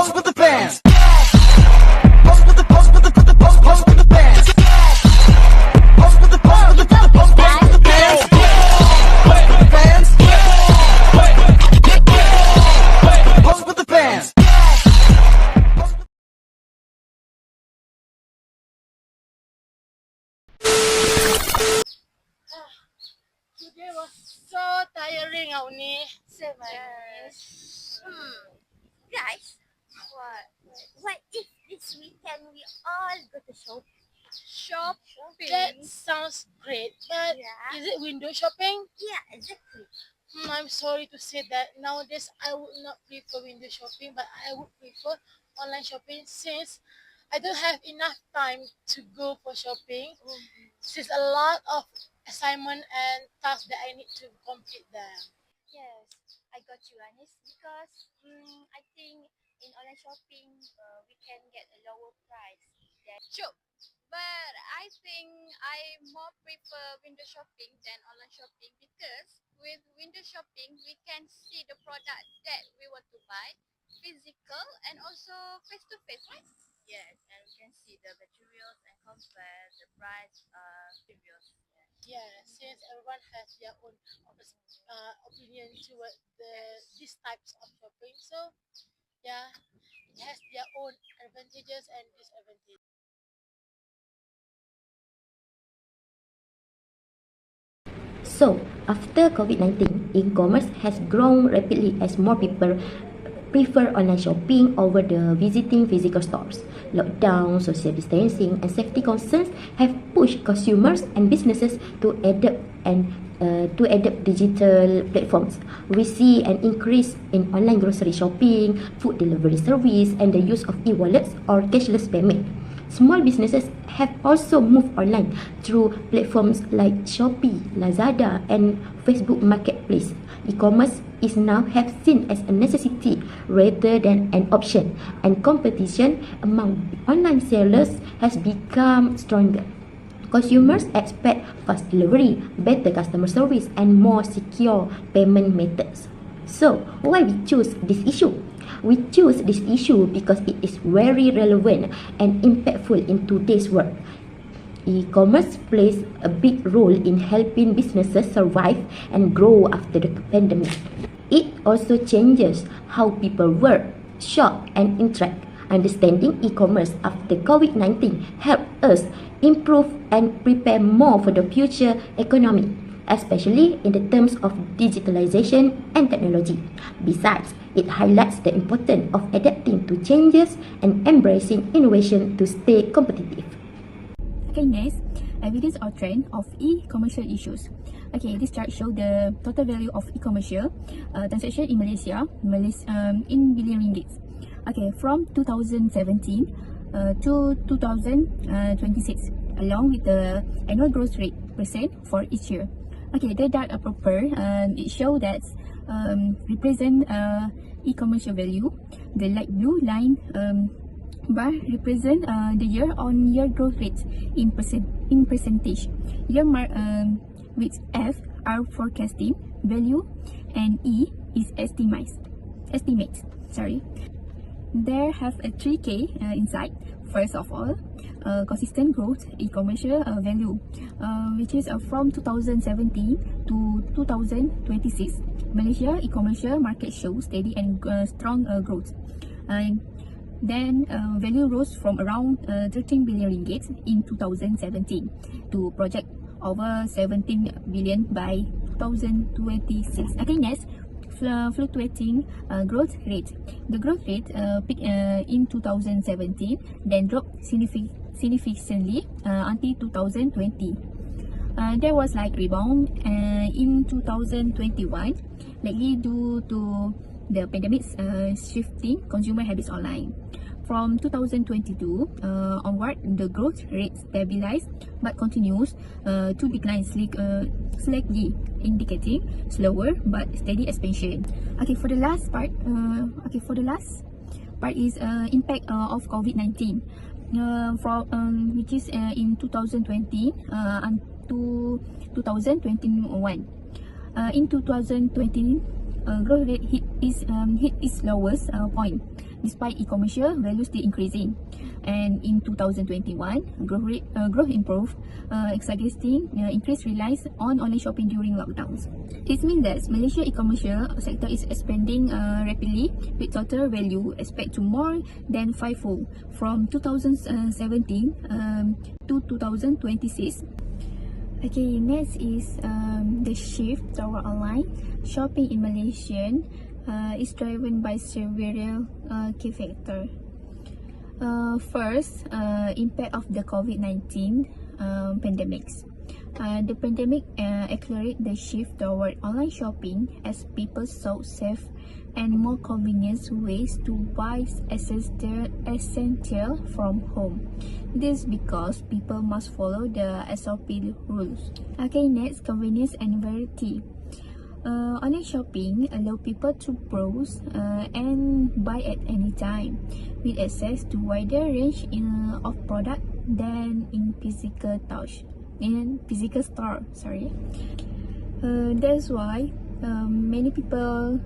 Pose with the bands. Pose with the pose with the pose with the bands. Pose with the pose with the pose with the bands. Bands. Pose with the bands. Today was so tiring, Auni. So nice. Guys, what if this weekend we all go to shopping? That sounds great, but Yeah. is it window shopping? Yeah, exactly. I'm sorry to say that nowadays I would not prefer window shopping, but I would prefer online shopping since I don't have enough time to go for shopping. Since a lot of assignment and tasks that I need to complete there. Yes, I got you, Anis, because I think in online shopping we can get a lower price. Sure, but I think I more prefer window shopping than online shopping because with window shopping we can see the product that we want to buy, physical and also face to face, right? Yes, and we can see the materials and compare the price reviews. Yeah, since everyone has their own opinion toward these types of shopping, so yeah, it has their own advantages and disadvantages. So, after COVID-19, e-commerce has grown rapidly as more people prefer online shopping over the visiting physical stores. Lockdown, social distancing, and safety concerns have pushed consumers and businesses to adapt digital platforms. We see an increase in online grocery shopping, food delivery service, and the use of e-wallets or cashless payment. Small businesses have also moved online through platforms like Shopee, Lazada, and Facebook Marketplace. E-commerce is now have seen as a necessity rather than an option, and competition among online sellers has become stronger. Consumers expect fast delivery, better customer service, and more secure payment methods. So, why we choose this issue? We choose this issue because it is very relevant and impactful in today's world. E-commerce plays a big role in helping businesses survive and grow after the pandemic. It also changes how people work, shop, and interact. Understanding e-commerce after COVID-19 helps us improve and prepare more for the future economy, especially in the terms of digitalization and technology. Besides, it highlights the importance of adapting to changes and embracing innovation to stay competitive. Okay, next, evidence or trend of e-commercial issues. Okay, this chart shows the total value of e-commercial transaction in Malaysia, in billion ringgits. Okay, from 2017 to 2026, along with the annual growth rate percent for each year. Okay, the data proper it shows that represent e-commercial value. The light blue line bar represent the year-on-year growth rate in percentage. Year mark with F are forecasting value and E is estimate. Sorry. There have a 3K inside. First of all, consistent growth e-commercial value, which is from 2017 to 2026. Malaysia e-commercial market shows steady and strong growth. Then value rose from around 13 billion ringgit in 2017 to project over 17 billion by 2026. Okay, next, fluctuating growth rate. The growth rate peaked in 2017, then dropped significantly until 2020. There was like rebound in 2021, likely due to the pandemic's shifting consumer habits online. From 2022 onward, the growth rate stabilized but continues to decline slightly, indicating slower but steady expansion. Okay, for the last part, is impact of COVID-19, which is in 2020 to 2021. In 2020, growth rate hit its lowest point. despite e-commercial value still increasing. And in 2021, growth improved, suggesting increased reliance on online shopping during lockdowns. This means that Malaysia e-commercial sector is expanding rapidly, with total value expected to more than fivefold from 2017 to 2026. Okay, next is the shift toward online shopping in Malaysia is driven by several key factors. First, impact of the COVID-19 pandemics. The pandemic accelerated the shift toward online shopping as people sought safe and more convenient ways to buy essential from home. This because people must follow the SOP rules. Okay, next, convenience and variety. Online shopping allow people to browse and buy at any time, with access to wider range of product than in physical store. That's why many people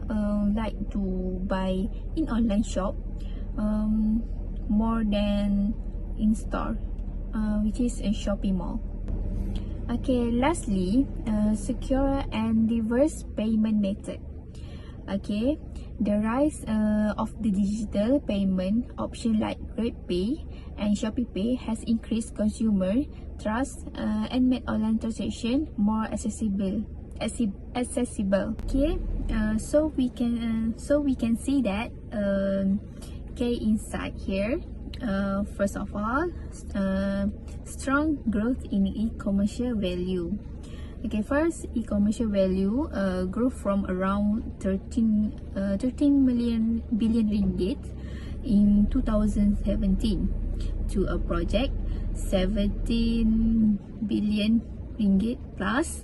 like to buy in online shop more than in store, which is a shopping mall. Okay, lastly, secure and diverse payment method. Okay, the rise of the digital payment option like GrabPay and ShopeePay has increased consumer trust and made online transaction more accessible. Okay, so we can see that inside here. First of all, strong growth in e-commercial value. Okay, first, e-commercial value grew from around 13 billion ringgit in 2017 to a project 17 billion ringgit plus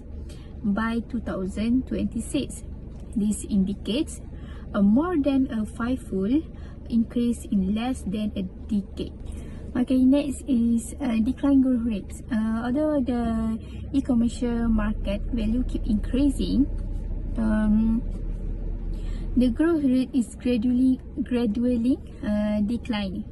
by 2026. This indicates a more than a fivefold increase in less than a decade. Okay, next is decline growth rates. Although the e-commercial market value keep increasing, the growth rate is gradually declining.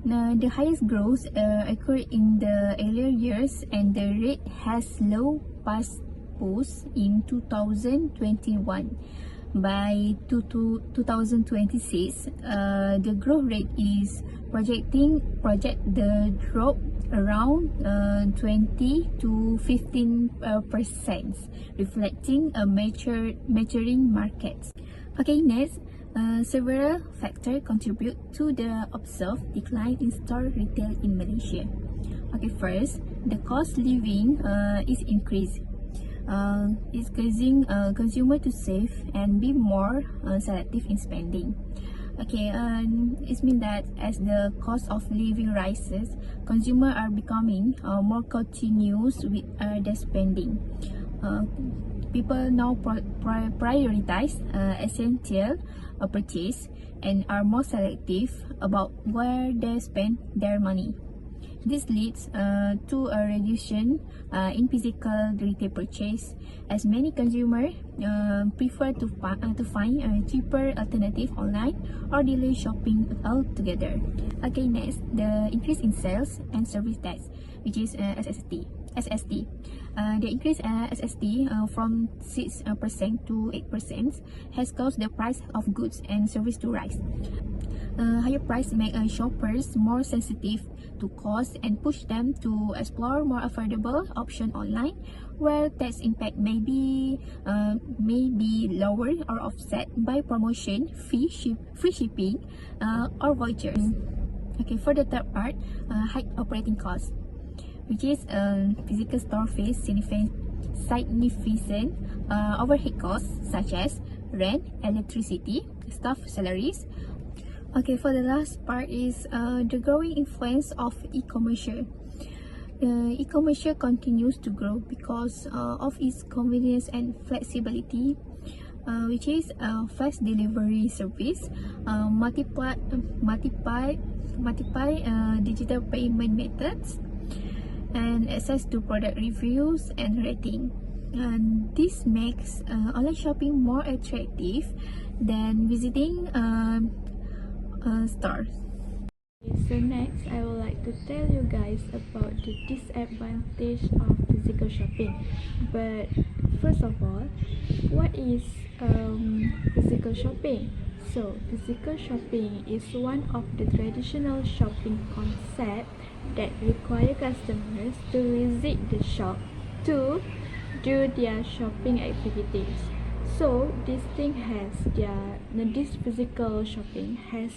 Now, the highest growth occurred in the earlier years, and the rate has slow past post in 2021. By 2026, the growth rate is project the drop around 20 to 15%, reflecting a maturing market. Okay, next, several factors contribute to the observed decline in store retail in Malaysia. Okay, first, the cost living is increased. It's causing consumer to save and be more selective in spending. Okay, it means that as the cost of living rises, consumers are becoming more continuous with their spending. People now prioritize essential purchase and are more selective about where they spend their money. This leads to a reduction in physical retail purchase, as many consumers prefer to find a cheaper alternative online or delay shopping altogether. Okay, next, the increase in sales and service tax, which is SST. The increase SST from 6% to 8% has caused the price of goods and service to rise. Higher price make shoppers more sensitive to cost and push them to explore more affordable options online, where tax impact may be lower or offset by promotion, free shipping, or vouchers. Okay, for the third part, high operating costs, which is physical store face significant overhead costs such as rent, electricity, staff salaries. Okay, for the last part is the growing influence of e-commerce. E-commerce continues to grow because of its convenience and flexibility, which is fast delivery service, multiple digital payment methods, and access to product reviews and rating. And this makes online shopping more attractive than visiting stars. Okay, so next, I would like to tell you guys about the disadvantage of physical shopping. But first of all, what is physical shopping? So, physical shopping is one of the traditional shopping concepts that require customers to visit the shop to do their shopping activities. So, this physical shopping has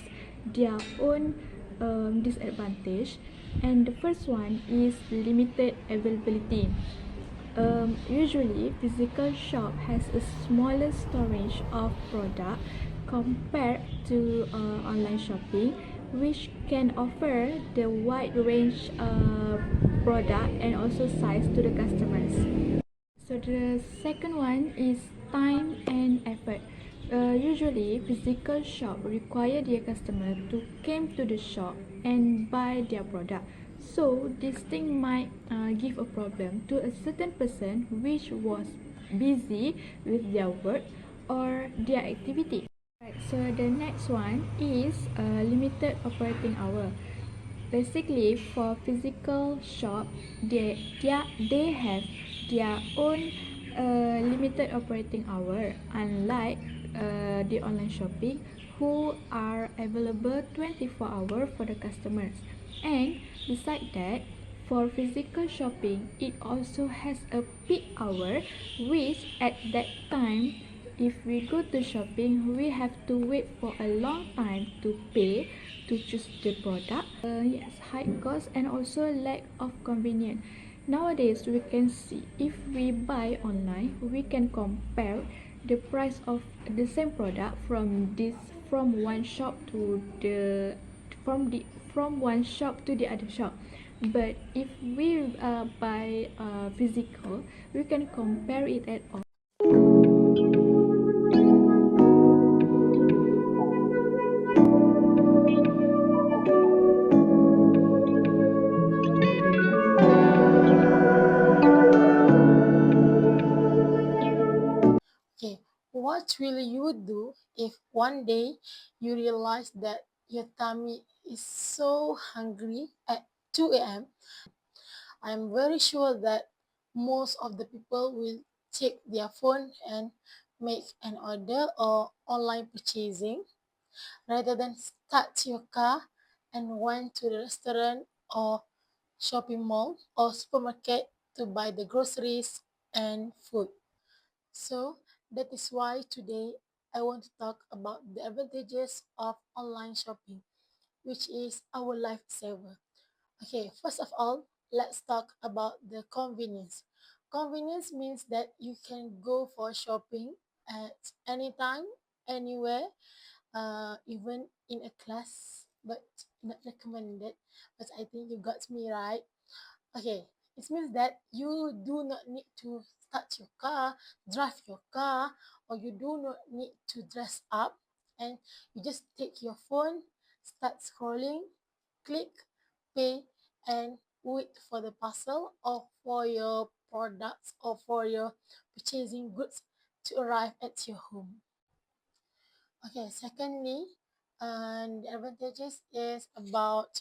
their own disadvantage, and the first one is limited availability. Usually, physical shop has a smaller storage of product compared to online shopping, which can offer the wide range product and also size to the customers. So the second one is time and effort. Usually, physical shop require their customer to come to the shop and buy their product. So this thing might give a problem to a certain person which was busy with their work or their activity. Right, so the next one is limited operating hour. Basically, for physical shop, they have their own limited operating hour, unlike the online shopping, who are available 24 hours for the customers. And beside that, for physical shopping, it also has a peak hour, which at that time, if we go to shopping, we have to wait for a long time to pay to choose the product. Yes, high cost and also lack of convenience. Nowadays, we can see if we buy online, we can compare the price of the same product from one shop to the from one shop to the other shop. But if we buy physical, we can compare it at all. Okay, what will you do if one day you realize that your tummy is so hungry at 2 a.m.? I'm very sure that most of the people will take their phone and make an order or online purchasing rather than start your car and went to the restaurant or shopping mall or supermarket to buy the groceries and food. So that is why today I want to talk about the advantages of online shopping, which is our lifesaver. Okay, first of all, let's talk about the convenience. Convenience means that you can go for shopping at any time, anywhere, even in a class, but not recommended. But I think you got me right. Okay, it means that you do not need to start your car, drive your car, or you do not need to dress up, and you just take your phone, start scrolling, click, pay, and wait for the parcel or for your products or for your purchasing goods to arrive at your home. Okay, secondly, the advantages is about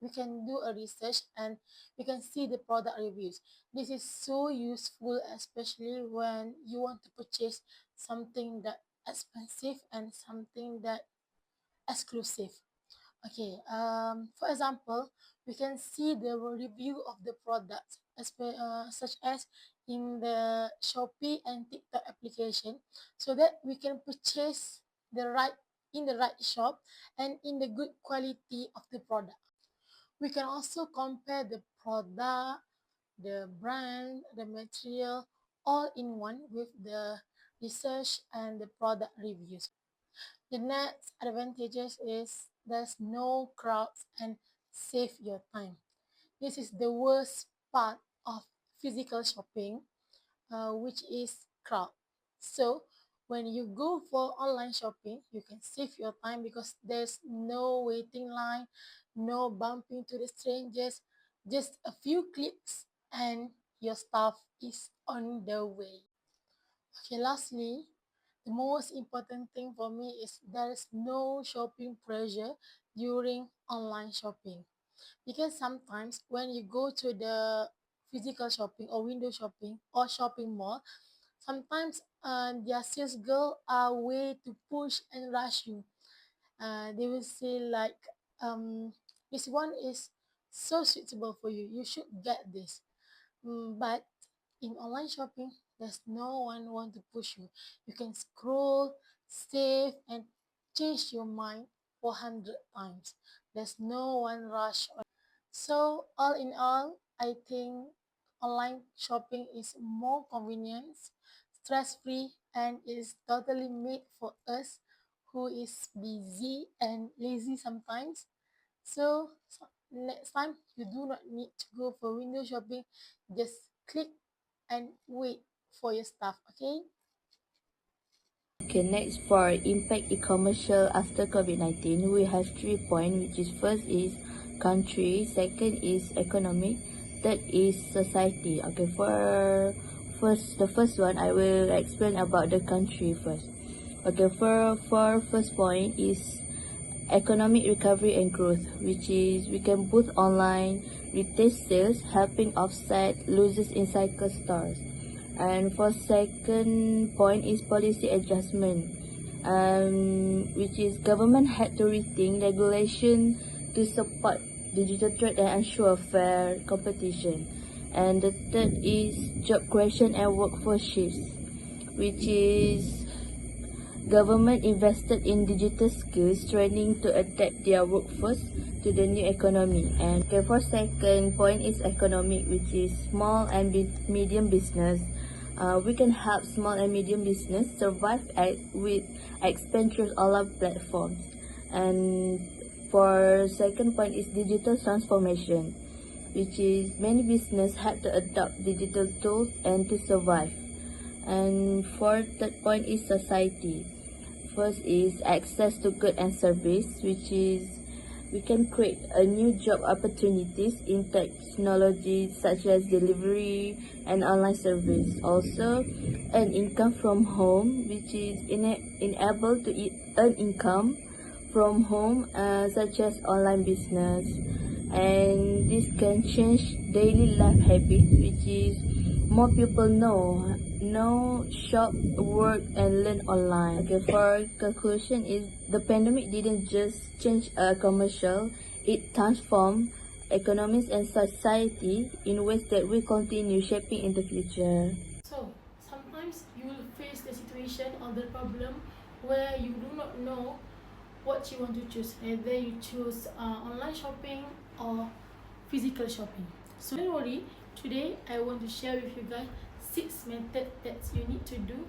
we can do a research and we can see the product reviews. This is so useful, especially when you want to purchase something that expensive and something that exclusive. Okay, for example, we can see the review of the product, such as in the Shopee and TikTok application, so that we can purchase the right in the right shop and in the good quality of the product. We can also compare the product, the brand, the material, all in one with the research and the product reviews. The next advantages is there's no crowds and save your time. This is the worst part of physical shopping, which is crowd. So when you go for online shopping, you can save your time because there's no waiting line, no bumping to the strangers, just a few clicks and your stuff is on the way. Okay, lastly, The most important thing for me is there is no shopping pressure during online shopping, because sometimes when you go to the physical shopping or window shopping or shopping mall, sometimes their sales girl are way to push and rush you. They will say like, this one is so suitable for you, you should get this. But in online shopping, there's no one want to push you. You can scroll, save, and change your mind 400 times. There's no one rush. So all in all, I think online shopping is more convenient, stress-free, and is totally made for us who is busy and lazy sometimes. So next time you do not need to go for window shopping, just click and wait for your stuff, okay? Okay, next for impact e-commercial after COVID-19, we have 3 points, which is first is country, second is economic, third is society. Okay, the first one, I will explain about the country first. Okay, for first point is economic recovery and growth, which is we can boost online retail sales, helping offset losses in cycle stores. And for second point is policy adjustment, which is government had to rethink regulation to support digital trade and ensure fair competition. And the third is job creation and workforce shifts, which is government invested in digital skills training to adapt their workforce to the new economy. And okay, for second point is economic, which is small and medium business. We can help small and medium business survive with expand through online platforms. And for second point is digital transformation, which is many business had to adopt digital tools and to survive. And for third point is society. First is access to goods and service, which is we can create a new job opportunities in technology such as delivery and online service. Also, earn income from home, which is enable to earn income from home, such as online business. And this can change daily life habits, which is more people know, shop, work, and learn online. Okay, for conclusion is the pandemic didn't just change commercial, it transformed economies and society in ways that will continue shaping in the future. So sometimes you will face the situation or the problem where you do not know what you want to choose, whether you choose online shopping or physical shopping. So don't worry, today I want to share with you guys 6 methods that you need to do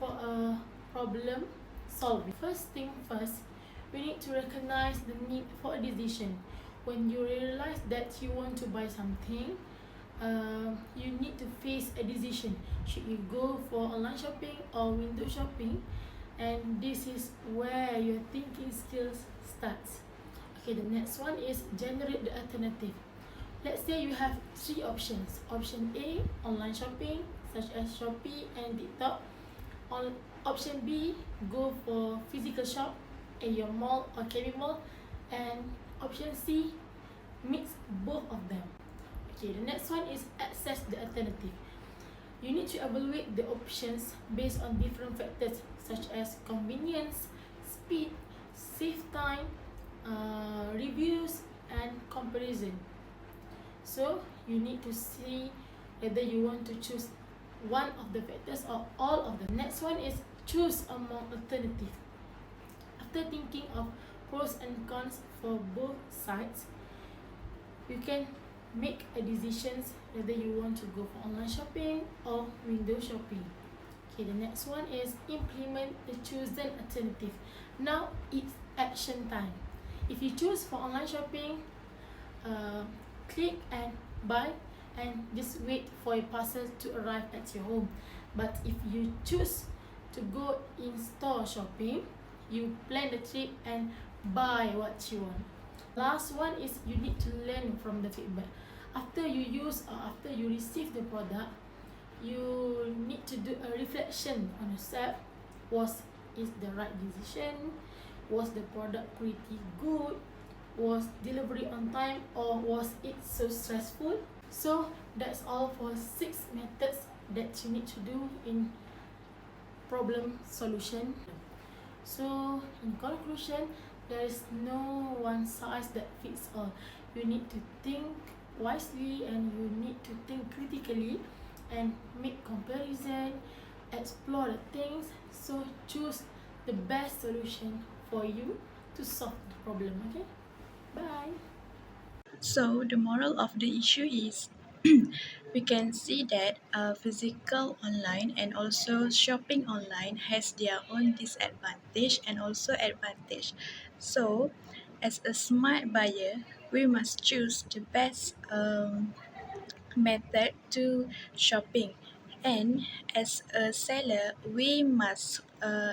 for a problem solving. First thing first, we need to recognize the need for a decision. When you realize that you want to buy something, you need to face a decision. Should you go for online shopping or window shopping? And this is where your thinking skills starts. Okay, the next one is generate the alternative. Let's say you have 3 options. Option A, online shopping such as Shopee and TikTok. Option B, go for physical shop at your mall or KB mall. And option C, mix both of them. Okay, the next one is access the alternative. You need to evaluate the options based on different factors such as convenience, speed, save time, reviews, and comparison. So you need to see whether you want to choose one of the factors or all of them. Next one is choose among alternatives. After thinking of pros and cons for both sides, you can make a decision whether you want to go for online shopping or window shopping. Okay, the next one is implement the chosen alternative. Now it's action time. If you choose for online shopping, click and buy and just wait for your parcel to arrive at your home. But if you choose to go in store shopping, you plan the trip and buy what you want. Last one is you need to learn from the feedback. After you use or after you receive the product, you need to do a reflection on yourself Was it the right decision? Was the product pretty good? Was delivery on time, or was it so stressful? So that's all for 6 methods that you need to do in problem solution. So in conclusion, there is no one size that fits all. You need to think wisely, and you need to think critically and make comparison, explore the things. So choose the best solution for you to solve the problem. Okay, bye. So the moral of the issue is we can see that physical online and also shopping online has their own disadvantage and also advantage. So as a smart buyer, we must choose the best method to shopping, and as a seller we must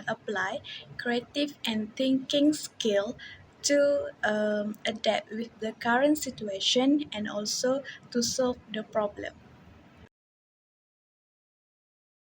apply creative and thinking skill to adapt with the current situation and also to solve the problem.